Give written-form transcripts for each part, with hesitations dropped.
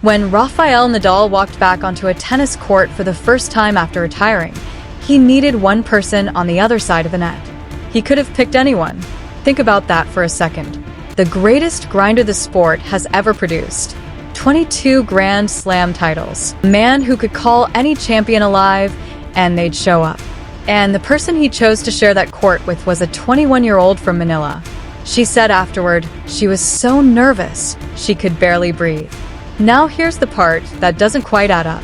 When Rafael Nadal walked back onto a tennis court for the first time after retiring, he needed one person on the other side of the net. He could have picked anyone. Think about that for a second. The greatest grinder the sport has ever produced. 22 Grand Slam titles. A man who could call any champion alive and they'd show up. And the person he chose to share that court with was a 21-year-old from Manila. She said afterward, she was so nervous, she could barely breathe. Now here's the part that doesn't quite add up.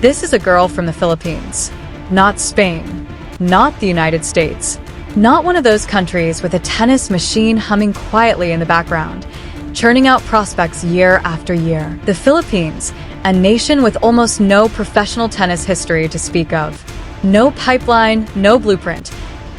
This is a girl from the Philippines. Not Spain. Not the United States. Not one of those countries with a tennis machine humming quietly in the background, churning out prospects year after year. The Philippines, a nation with almost no professional tennis history to speak of. No pipeline, no blueprint,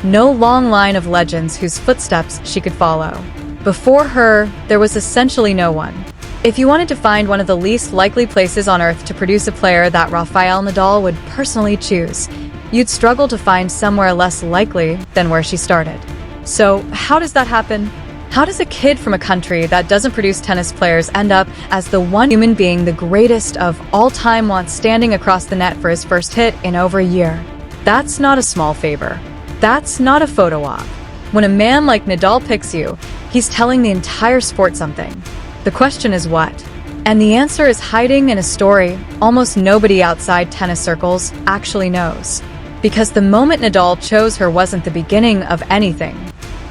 no long line of legends whose footsteps she could follow. Before her, there was essentially no one. If you wanted to find one of the least likely places on earth to produce a player that Rafael Nadal would personally choose, you'd struggle to find somewhere less likely than where she started. So, how does that happen? How does a kid from a country that doesn't produce tennis players end up as the one human being the greatest of all time once standing across the net for his first hit in over a year? That's not a small favor. That's not a photo op. When a man like Nadal picks you, he's telling the entire sport something. The question is what? And the answer is hiding in a story almost nobody outside tennis circles actually knows. Because the moment Nadal chose her wasn't the beginning of anything.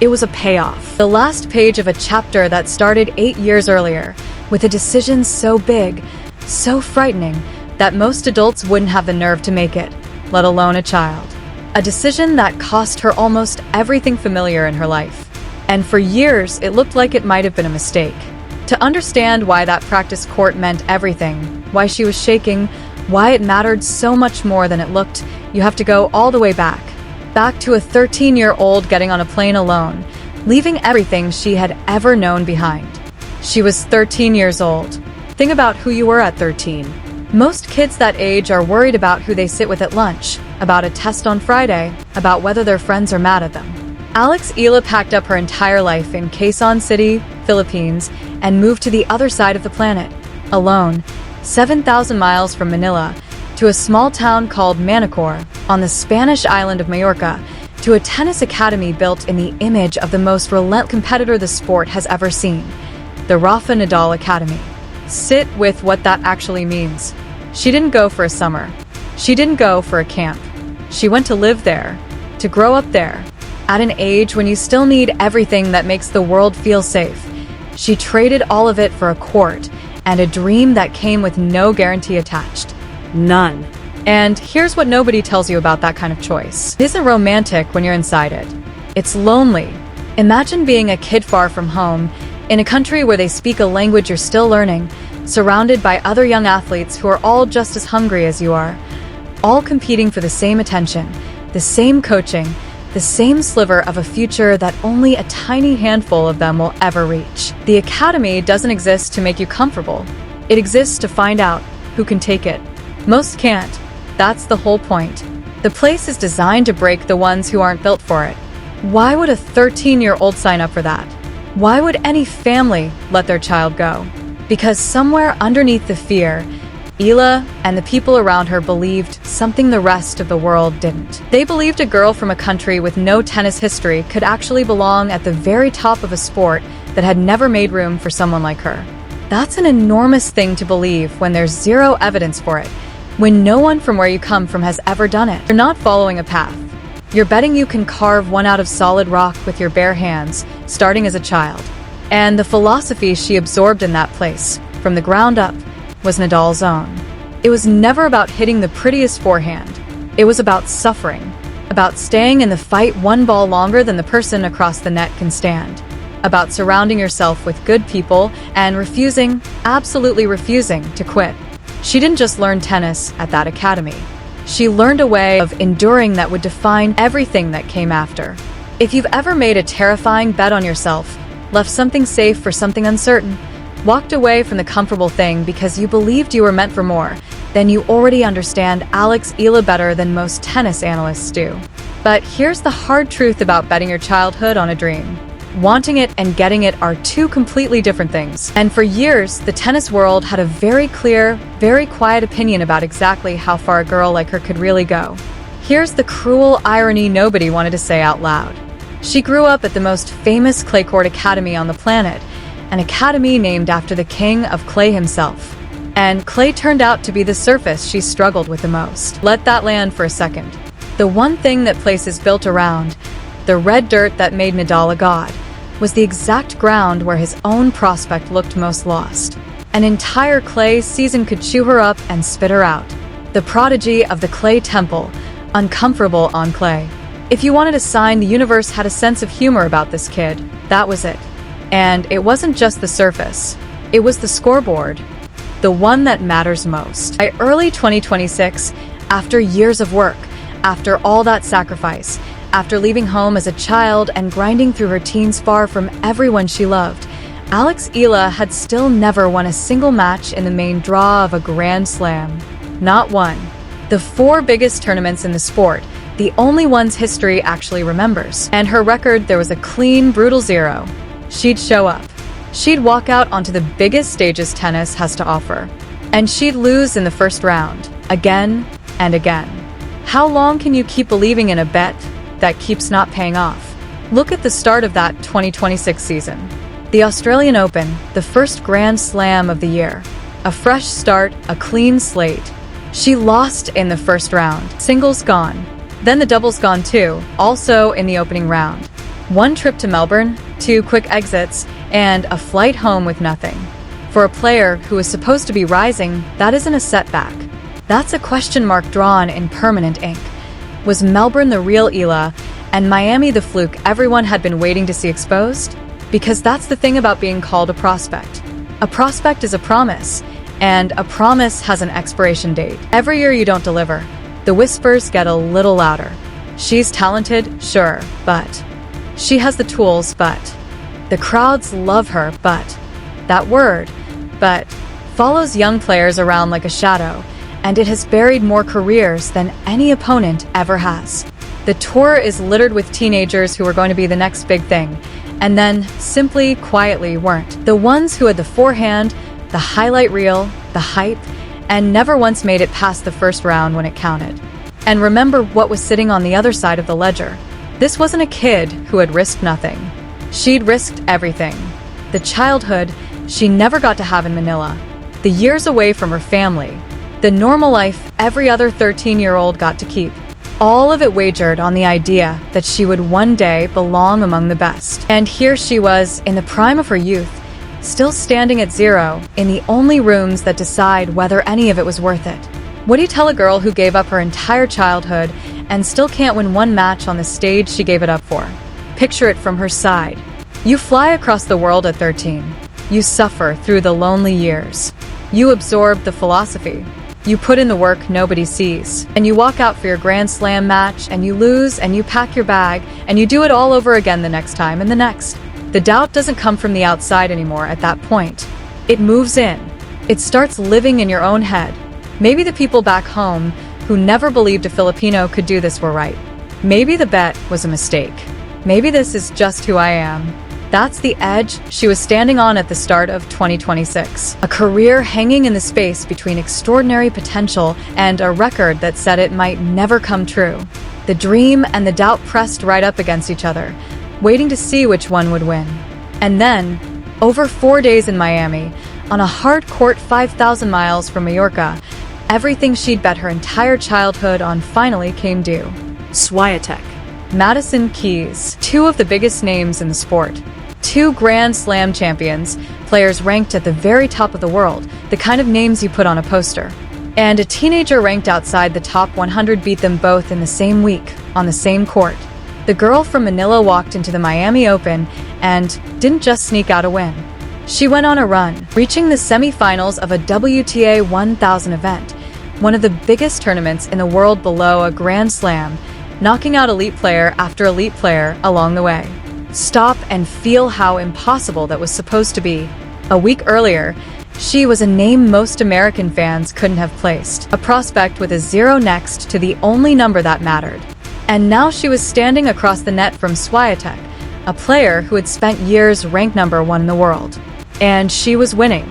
It was a payoff. The last page of a chapter that started 8 years earlier, with a decision so big, so frightening, that most adults wouldn't have the nerve to make it, let alone a child. A decision that cost her almost everything familiar in her life. And for years, it looked like it might have been a mistake. To understand why that practice court meant everything, why she was shaking, why it mattered so much more than it looked, you have to go all the way back. Back to a 13-year-old getting on a plane alone, leaving everything she had ever known behind. She was 13 years old. Think about who you were at 13. Most kids that age are worried about who they sit with at lunch, about a test on Friday, about whether their friends are mad at them. Alex Eala packed up her entire life in Quezon City, Philippines, and moved to the other side of the planet, alone, 7,000 miles from Manila, to a small town called Manacor, on the Spanish island of Majorca, to a tennis academy built in the image of the most relentless competitor the sport has ever seen, the Rafa Nadal Academy. Sit with what that actually means. She didn't go for a summer. She didn't go for a camp. She went to live there, to grow up there. At an age when you still need everything that makes the world feel safe, she traded all of it for a court and a dream that came with no guarantee attached. None. And here's what nobody tells you about that kind of choice. It isn't romantic when you're inside it. It's lonely. Imagine being a kid far from home, in a country where they speak a language you're still learning, surrounded by other young athletes who are all just as hungry as you are, all competing for the same attention, the same coaching, the same sliver of a future that only a tiny handful of them will ever reach. The academy doesn't exist to make you comfortable. It exists to find out who can take it. Most can't. That's the whole point. The place is designed to break the ones who aren't built for it. Why would a 13-year-old sign up for that? Why would any family let their child go? Because somewhere underneath the fear, Eala and the people around her believed something the rest of the world didn't. They believed a girl from a country with no tennis history could actually belong at the very top of a sport that had never made room for someone like her. That's an enormous thing to believe when there's zero evidence for it, when no one from where you come from has ever done it. You're not following a path. You're betting you can carve one out of solid rock with your bare hands, starting as a child. And the philosophy she absorbed in that place, from the ground up, was Nadal's own. It was never about hitting the prettiest forehand. It was about suffering, about staying in the fight one ball longer than the person across the net can stand, about surrounding yourself with good people and refusing, absolutely refusing, to quit. She didn't just learn tennis at that academy. She learned a way of enduring that would define everything that came after. If you've ever made a terrifying bet on yourself, left something safe for something uncertain, walked away from the comfortable thing because you believed you were meant for more, then you already understand Alex Eala better than most tennis analysts do. But here's the hard truth about betting your childhood on a dream. Wanting it and getting it are two completely different things. And for years, the tennis world had a very clear, very quiet opinion about exactly how far a girl like her could really go. Here's the cruel irony nobody wanted to say out loud. She grew up at the most famous clay court academy on the planet, an academy named after the king of clay himself. And clay turned out to be the surface she struggled with the most. Let that land for a second. The one thing that place is built around, the red dirt that made Nadal a god, was the exact ground where his own prospect looked most lost. An entire clay season could chew her up and spit her out. The prodigy of the clay temple, uncomfortable on clay. If you wanted a sign the universe had a sense of humor about this kid, that was it. And it wasn't just the surface. It was the scoreboard. The one that matters most. By early 2026, after years of work, after all that sacrifice, after leaving home as a child and grinding through her teens far from everyone she loved, Alex Eala had still never won a single match in the main draw of a Grand Slam. Not one. The 4 biggest tournaments in the sport, the only ones history actually remembers. And her record, there was a clean, brutal 0. She'd show up. She'd walk out onto the biggest stages tennis has to offer. And she'd lose in the first round, again and again. How long can you keep believing in a bet that keeps not paying off? Look at the start of that 2026 season. The Australian Open, the first Grand Slam of the year. A fresh start, a clean slate. She lost in the first round. Singles gone. Then the doubles gone too, also in the opening round. 1 trip to Melbourne, 2 quick exits, and a flight home with nothing. For a player who is supposed to be rising, that isn't a setback. That's a question mark drawn in permanent ink. Was Melbourne the real Eala, and Miami the fluke everyone had been waiting to see exposed? Because that's the thing about being called a prospect. A prospect is a promise, and a promise has an expiration date. Every year you don't deliver. The whispers get a little louder. She's talented, sure, but she has the tools, but the crowds love her, but that word, but, follows young players around like a shadow, and it has buried more careers than any opponent ever has. The tour is littered with teenagers who were going to be the next big thing, and then simply, quietly weren't. The ones who had the forehand, the highlight reel, the hype, and never once made it past the first round when it counted. And remember what was sitting on the other side of the ledger. This wasn't a kid who had risked nothing. She'd risked everything. The childhood she never got to have in Manila. The years away from her family. The normal life every other 13-year-old got to keep. All of it wagered on the idea that she would one day belong among the best. And here she was, in the prime of her youth, still standing at 0, in the only rooms that decide whether any of it was worth it. What do you tell a girl who gave up her entire childhood and still can't win one match on the stage she gave it up for? Picture it from her side. You fly across the world at 13. You suffer through the lonely years. You absorb the philosophy. You put in the work nobody sees. And you walk out for your Grand Slam match, and you lose, and you pack your bag, and you do it all over again the next time and the next. The doubt doesn't come from the outside anymore at that point. It moves in. It starts living in your own head. Maybe the people back home who never believed a Filipino could do this were right. Maybe the bet was a mistake. Maybe this is just who I am. That's the edge she was standing on at the start of 2026. A career hanging in the space between extraordinary potential and a record that said it might never come true. The dream and the doubt pressed right up against each other, waiting to see which one would win. And then, over 4 days in Miami, on a hard court 5,000 miles from Mallorca, everything she'd bet her entire childhood on finally came due. Swiatek. Madison Keys, 2 of the biggest names in the sport. 2 Grand Slam champions, players ranked at the very top of the world, the kind of names you put on a poster. And a teenager ranked outside the top 100 beat them both in the same week, on the same court. The girl from Manila walked into the Miami Open and didn't just sneak out a win. She went on a run, reaching the semifinals of a WTA 1000 event, one of the biggest tournaments in the world below a Grand Slam, knocking out elite player after elite player along the way. Stop and feel how impossible that was supposed to be. A week earlier, she was a name most American fans couldn't have placed, a prospect with a 0 next to the only number that mattered. And now she was standing across the net from Swiatek, a player who had spent years ranked #1 in the world. And she was winning.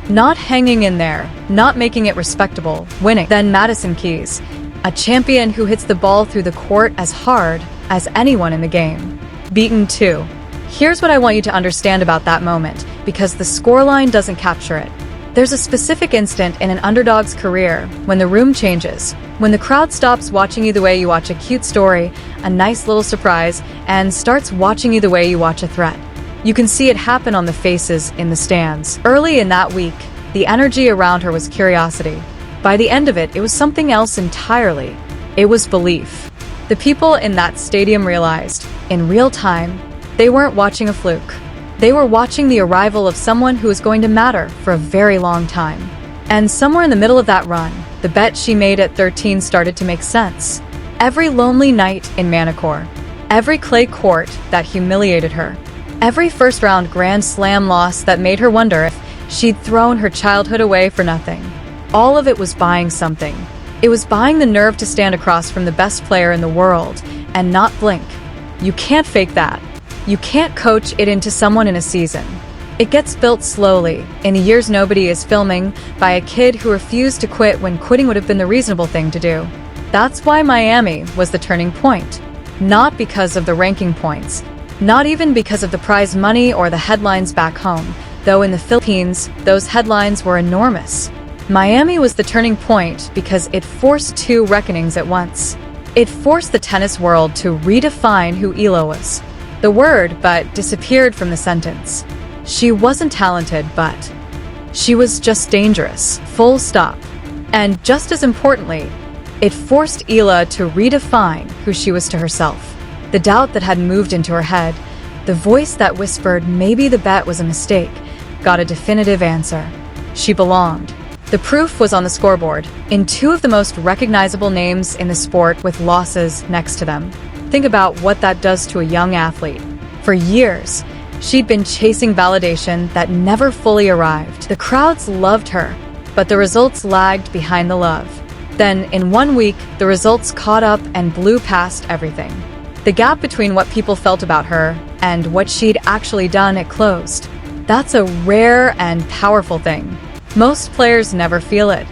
Not hanging in there, not making it respectable, winning. Then Madison Keys, a champion who hits the ball through the court as hard as anyone in the game. Beaten too. Here's what I want you to understand about that moment, because the scoreline doesn't capture it. There's a specific instant in an underdog's career when the room changes, when the crowd stops watching you the way you watch a cute story, a nice little surprise, and starts watching you the way you watch a threat. You can see it happen on the faces in the stands. Early in that week, the energy around her was curiosity. By the end of it, it was something else entirely. It was belief. The people in that stadium realized, in real time, they weren't watching a fluke. They were watching the arrival of someone who was going to matter for a very long time. And somewhere in the middle of that run, the bet she made at 13 started to make sense. Every lonely night in Manicure, every clay court that humiliated her, every first-round Grand Slam loss that made her wonder if she'd thrown her childhood away for nothing. All of it was buying something. It was buying the nerve to stand across from the best player in the world and not blink. You can't fake that. You can't coach it into someone in a season. It gets built slowly, in the years nobody is filming, by a kid who refused to quit when quitting would have been the reasonable thing to do. That's why Miami was the turning point. Not because of the ranking points, not even because of the prize money or the headlines back home, though in the Philippines, those headlines were enormous. Miami was the turning point because it forced two reckonings at once. It forced the tennis world to redefine who Eala was. The word "but" disappeared from the sentence. She wasn't talented, but she was just dangerous, full stop. And just as importantly, it forced Eala to redefine who she was to herself. The doubt that had moved into her head, the voice that whispered maybe the bet was a mistake, got a definitive answer. She belonged. The proof was on the scoreboard, in two of the most recognizable names in the sport with losses next to them. Think about what that does to a young athlete. For years, she'd been chasing validation that never fully arrived. The crowds loved her, but the results lagged behind the love. Then, in 1 week, the results caught up and blew past everything. The gap between what people felt about her and what she'd actually done, it closed. That's a rare and powerful thing. Most players never feel it.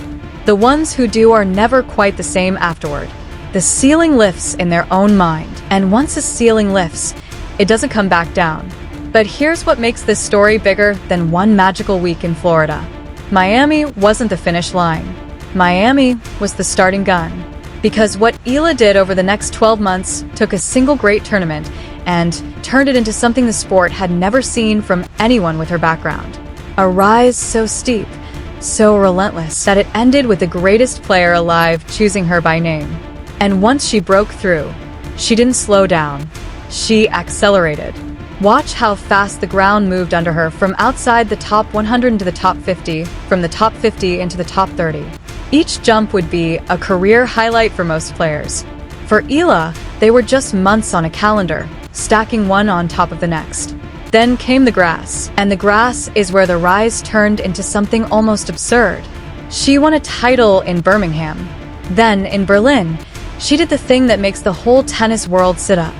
The ones who do are never quite the same afterward. The ceiling lifts in their own mind, and once a ceiling lifts, it doesn't come back down. But here's what makes this story bigger than one magical week in Florida. Miami wasn't the finish line. Miami was the starting gun. Because what Eala did over the next 12 months took a single great tournament and turned it into something the sport had never seen from anyone with her background. A rise so steep, so relentless, that it ended with the greatest player alive choosing her by name. And once she broke through, she didn't slow down. She accelerated. Watch how fast the ground moved under her from outside the top 100 into the top 50, from the top 50 into the top 30. Each jump would be a career highlight for most players. For Eala, they were just months on a calendar, stacking one on top of the next. Then came the grass, and the grass is where the rise turned into something almost absurd. She won a title in Birmingham. Then, in Berlin, she did the thing that makes the whole tennis world sit up.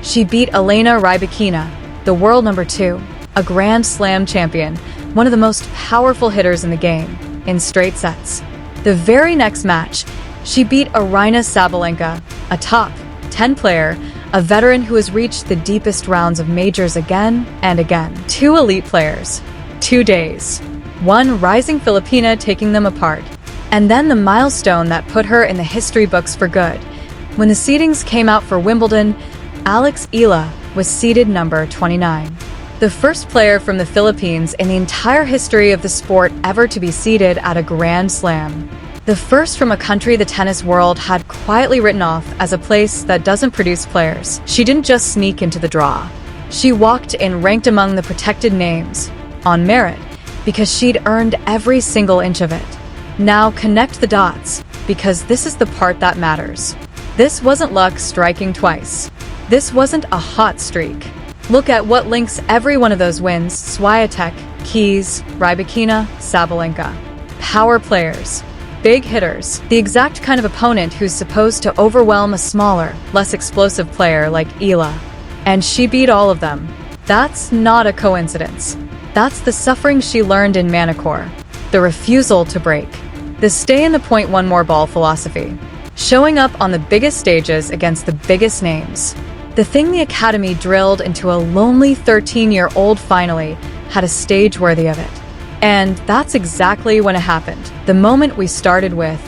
She beat Elena Rybakina, the world #2, a Grand Slam champion, one of the most powerful hitters in the game, in straight sets. The very next match, she beat Aryna Sabalenka, a top 10 player, a veteran who has reached the deepest rounds of majors again and again. Two elite players, 2 days, one rising Filipina taking them apart. And then the milestone that put her in the history books for good. When the seedings came out for Wimbledon, Alex Eala was seeded number 29. The first player from the Philippines in the entire history of the sport ever to be seeded at a Grand Slam. The first from a country the tennis world had quietly written off as a place that doesn't produce players. She didn't just sneak into the draw. She walked in ranked among the protected names, on merit, because she'd earned every single inch of it. Now connect the dots, because this is the part that matters. This wasn't luck striking twice. This wasn't a hot streak. Look at what links every one of those wins: Swiatek, Keys, Rybakina, Sabalenka. Power players. Big hitters. The exact kind of opponent who's supposed to overwhelm a smaller, less explosive player like Eala. And she beat all of them. That's not a coincidence. That's the suffering she learned in Manicure. The refusal to break. The stay in the point one more ball philosophy. Showing up on the biggest stages against the biggest names. The thing the Academy drilled into a lonely 13-year-old finally had a stage worthy of it. And that's exactly when it happened. The moment we started with.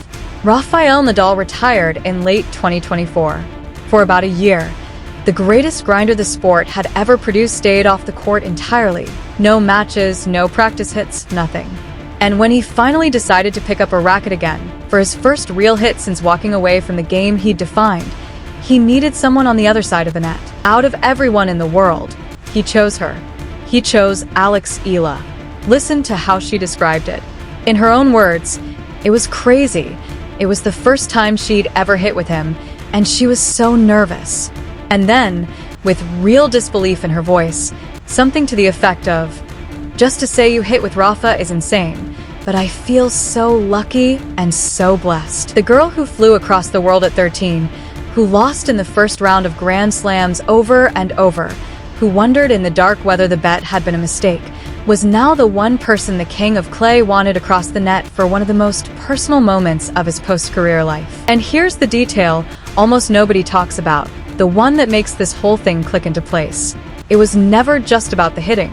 Rafael Nadal retired in late 2024. For about a year, the greatest grinder the sport had ever produced stayed off the court entirely. No matches, no practice hits, nothing. And when he finally decided to pick up a racket again, for his first real hit since walking away from the game he'd defined, he needed someone on the other side of the net. Out of everyone in the world, he chose her. He chose Alex Eala. Listen to how she described it. In her own words, it was crazy. It was the first time she'd ever hit with him, and she was so nervous. And then, with real disbelief in her voice, something to the effect of, "Just to say you hit with Rafa is insane, but I feel so lucky and so blessed." The girl who flew across the world at 13, who lost in the first round of Grand Slams over and over, who wondered in the dark whether the bet had been a mistake, was now the one person the King of Clay wanted across the net for one of the most personal moments of his post-career life. And here's the detail almost nobody talks about, the one that makes this whole thing click into place. It was never just about the hitting.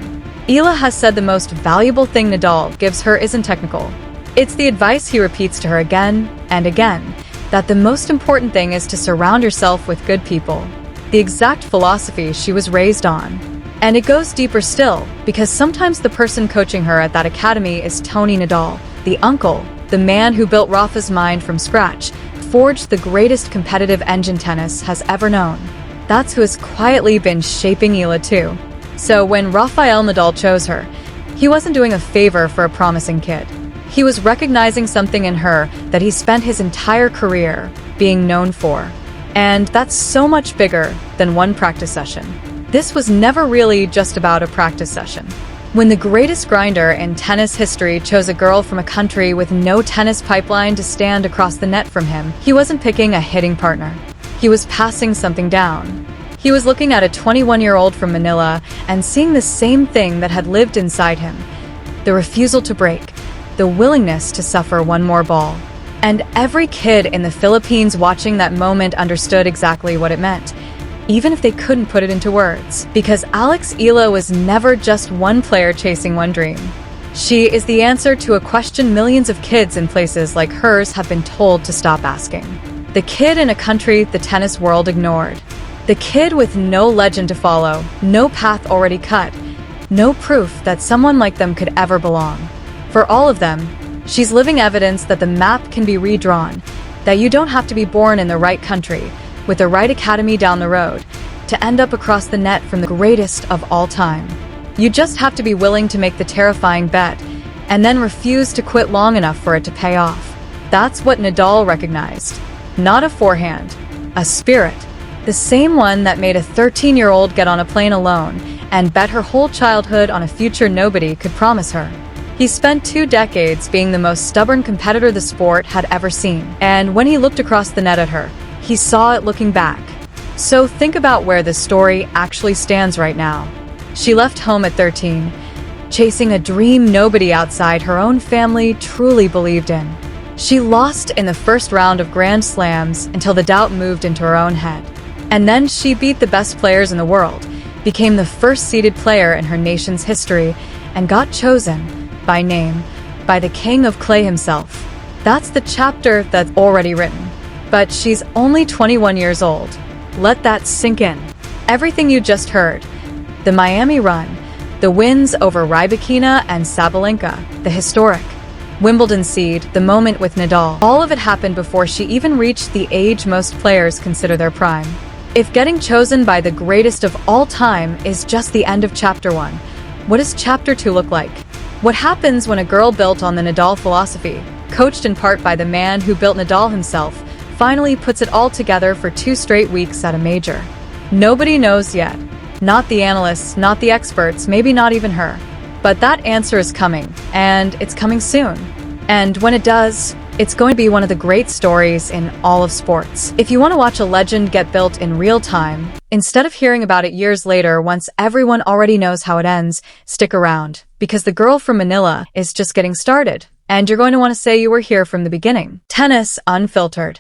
Eala has said the most valuable thing Nadal gives her isn't technical. It's the advice he repeats to her again and again, that the most important thing is to surround yourself with good people. The exact philosophy she was raised on. And it goes deeper still, because sometimes the person coaching her at that academy is Tony Nadal, the uncle, the man who built Rafa's mind from scratch, forged the greatest competitive engine tennis has ever known. That's who has quietly been shaping Eala too. So when Rafael Nadal chose her, he wasn't doing a favor for a promising kid. He was recognizing something in her that he spent his entire career being known for. And that's so much bigger than one practice session. This was never really just about a practice session. When the greatest grinder in tennis history chose a girl from a country with no tennis pipeline to stand across the net from him, he wasn't picking a hitting partner. He was passing something down. He was looking at a 21-year-old from Manila and seeing the same thing that had lived inside him. The refusal to break, the willingness to suffer one more ball. And every kid in the Philippines watching that moment understood exactly what it meant, even if they couldn't put it into words. Because Alex Eala was never just one player chasing one dream. She is the answer to a question millions of kids in places like hers have been told to stop asking. The kid in a country the tennis world ignored. The kid with no legend to follow, no path already cut, no proof that someone like them could ever belong. For all of them, she's living evidence that the map can be redrawn, that you don't have to be born in the right country, with the right academy down the road, to end up across the net from the greatest of all time. You just have to be willing to make the terrifying bet, and then refuse to quit long enough for it to pay off. That's what Nadal recognized. Not a forehand, a spirit. The same one that made a 13-year-old get on a plane alone and bet her whole childhood on a future nobody could promise her. He spent 2 decades being the most stubborn competitor the sport had ever seen. And when he looked across the net at her, he saw it looking back. So think about where this story actually stands right now. She left home at 13, chasing a dream nobody outside her own family truly believed in. She lost in the first round of Grand Slams until the doubt moved into her own head. And then she beat the best players in the world, became the first-seeded player in her nation's history, and got chosen, by name, by the King of Clay himself. That's the chapter that's already written. But she's only 21 years old. Let that sink in. Everything you just heard, the Miami run, the wins over Rybakina and Sabalenka, the historic Wimbledon seed, the moment with Nadal, all of it happened before she even reached the age most players consider their prime. If getting chosen by the greatest of all time is just the end of Chapter 1, what does Chapter 2 look like? What happens when a girl built on the Nadal philosophy, coached in part by the man who built Nadal himself, finally puts it all together for 2 straight weeks at a major? Nobody knows yet. Not the analysts, not the experts, maybe not even her. But that answer is coming, and it's coming soon. And when it does, It's going to be one of the great stories in all of sports. If you want to watch a legend get built in real time, instead of hearing about it years later once everyone already knows how it ends, stick around, because the girl from Manila is just getting started, and you're going to want to say you were here from the beginning. Tennis Unfiltered.